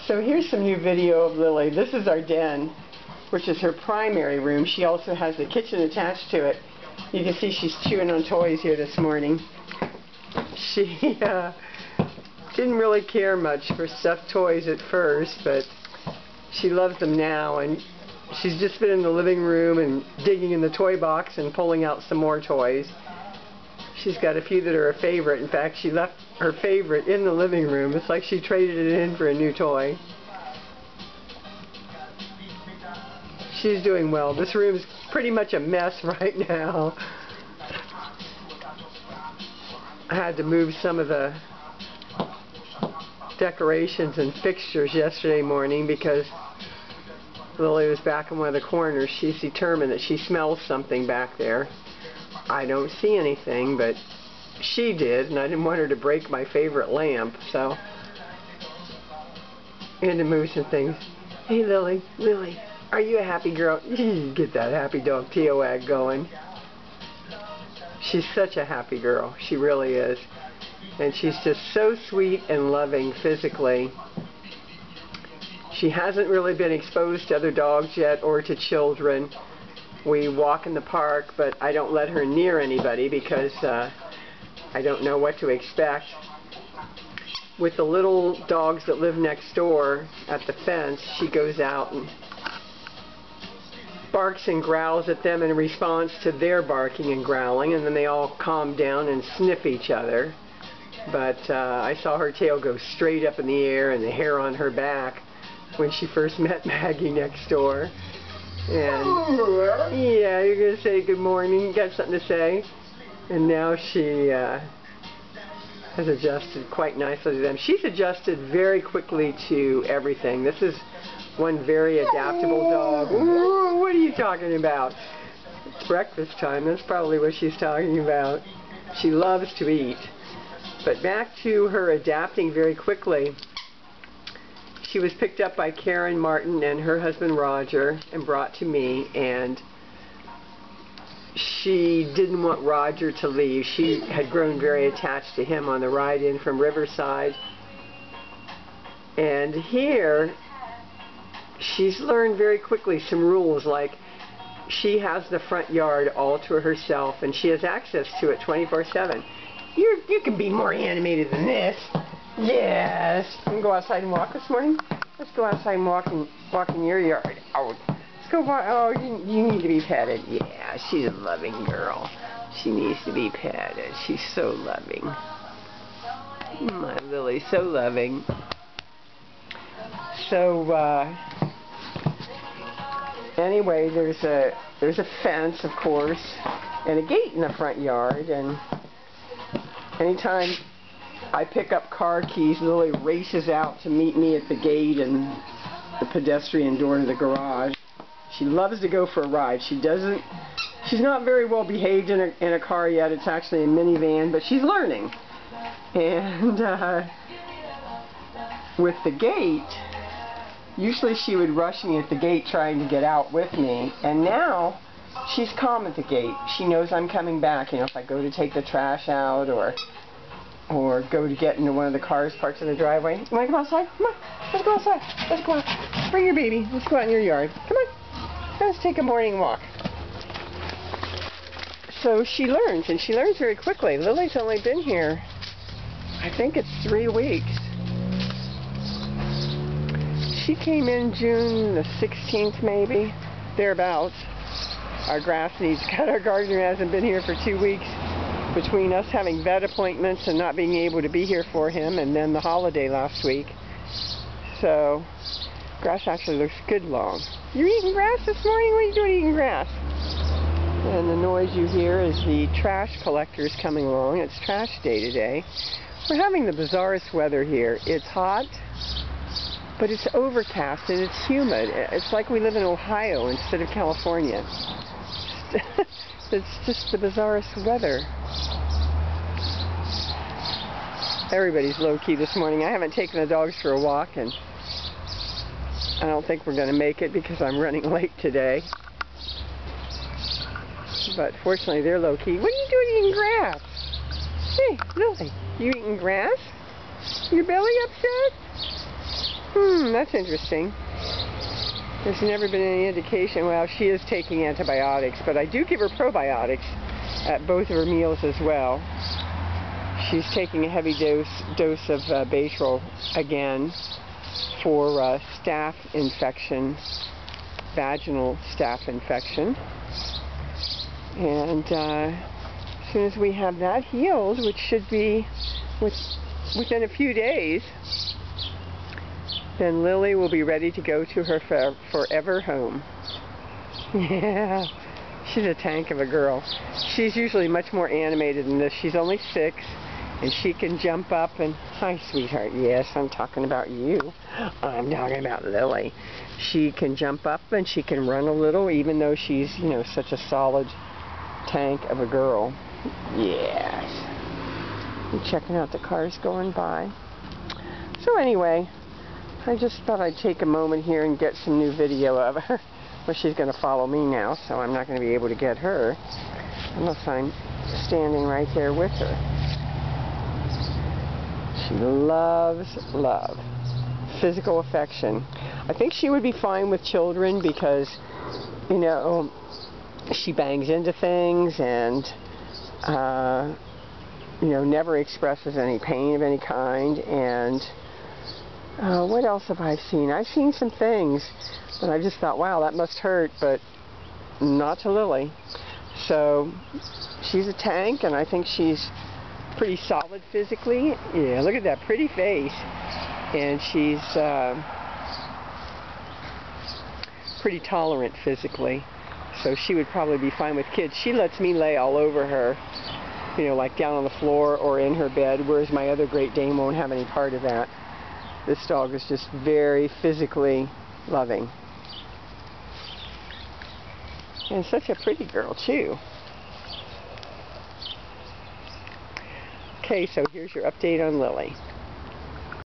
So here's some new video of Lily. This is our den, which is her primary room. She also has the kitchen attached to it. You can see she's chewing on toys here this morning. She didn't really care much for stuffed toys at first, but she loves them now, and she's just been in the living room and digging in the toy box and pulling out some more toys. She's got a few that are a favorite. In fact, she left her favorite in the living room. It's like she traded it in for a new toy. She's doing well. This room's pretty much a mess right now. I had to move some of the decorations and fixtures yesterday morning because Lily was back in one of the corners. She's determined that she smells something back there. I don't see anything, but she did, and I didn't want her to break my favorite lamp, so I had to move some things. Hey, Lily, are you a happy girl? Get that happy dog T-O-Ag going. She's such a happy girl. She really is. And she's just so sweet and loving physically. She hasn't really been exposed to other dogs yet or to children. We walk in the park, but I don't let her near anybody because I don't know what to expect. With the little dogs that live next door at the fence, she goes out and barks and growls at them in response to their barking and growling, and then they all calm down and sniff each other. But I saw her tail go straight up in the air and the hair on her back when she first met Maggie next door. And yeah, you're going to say good morning, you got something to say? And now she has adjusted quite nicely to them. She's adjusted very quickly to everything. This is one very adaptable dog. Ooh, what are you talking about? It's breakfast time. That's probably what she's talking about. She loves to eat. But back to her adapting very quickly. She was picked up by Karen Martin and her husband Roger and brought to me, and she didn't want Roger to leave. She had grown very attached to him on the ride in from Riverside. And here, she's learned very quickly some rules, like she has the front yard all to herself, and she has access to it 24/7. You can be more animated than this. Yes. Can we go outside and walk this morning? Let's go outside and walk in your yard. Oh, let's go walk. Oh, you need to be petted. Yeah, she's a loving girl. She needs to be petted. She's so loving. My Lily's so loving. So anyway, there's a fence, of course, and a gate in the front yard, and anytime I pick up car keys, Lily races out to meet me at the gate and the pedestrian door to the garage. She loves to go for a ride. She's not very well behaved in a car yet. It's actually a minivan, but she's learning. And with the gate, usually she would rush me at the gate trying to get out with me, and now she's calm at the gate. She knows I'm coming back. You know, if I go to take the trash out or go to get into one of the cars parked in the driveway. You want to come outside? Come on. Let's go outside. Let's go out. Bring your baby. Let's go out in your yard. Come on. Let's take a morning walk. So she learns, and she learns very quickly. Lily's only been here, I think it's 3 weeks. She came in June the 16th, maybe, thereabouts. Our grass needs cut. Our gardener hasn't been here for 2 weeks. Between us having vet appointments and not being able to be here for him, and then the holiday last week. So, grass actually looks good long. You're eating grass this morning? What are you doing eating grass? And the noise you hear is the trash collectors coming along. It's trash day today. We're having the bizarrest weather here. It's hot, but it's overcast and it's humid. It's like we live in Ohio instead of California. It's just the bizarrest weather. Everybody's low-key this morning. I haven't taken the dogs for a walk, and I don't think we're going to make it because I'm running late today. But fortunately, they're low-key. What are you doing eating grass? Hey, Lily, you eating grass? Your belly upset? That's interesting. There's never been any indication. Well, she is taking antibiotics, but I do give her probiotics at both of her meals as well. She's taking a heavy dose of Baytril again for staph infection, vaginal staph infection. And as soon as we have that healed, which should be within a few days, then Lily will be ready to go to her forever home. Yeah, she's a tank of a girl. She's usually much more animated than this. She's only 6, and she can jump up and, hi sweetheart, yes, I'm talking about you. I'm talking about Lily. She can jump up and she can run a little, even though she's, you know, such a solid tank of a girl. Yes. I'm checking out the cars going by. So anyway, I just thought I'd take a moment here and get some new video of her. Well, she's going to follow me now, so I'm not going to be able to get her unless I'm standing right there with her. She loves love, physical affection. I think she would be fine with children because, you know, she bangs into things and, you know, never expresses any pain of any kind. And what else have I seen? I've seen some things that I just thought, wow, that must hurt, but not to Lily. So she's a tank, and I think she's pretty solid physically. Yeah, look at that pretty face. And she's pretty tolerant physically. So she would probably be fine with kids. She lets me lay all over her, you know, like down on the floor or in her bed, whereas my other Great Dane won't have any part of that. This dog is just very physically loving. And such a pretty girl, too. Okay, so here's your update on Lily.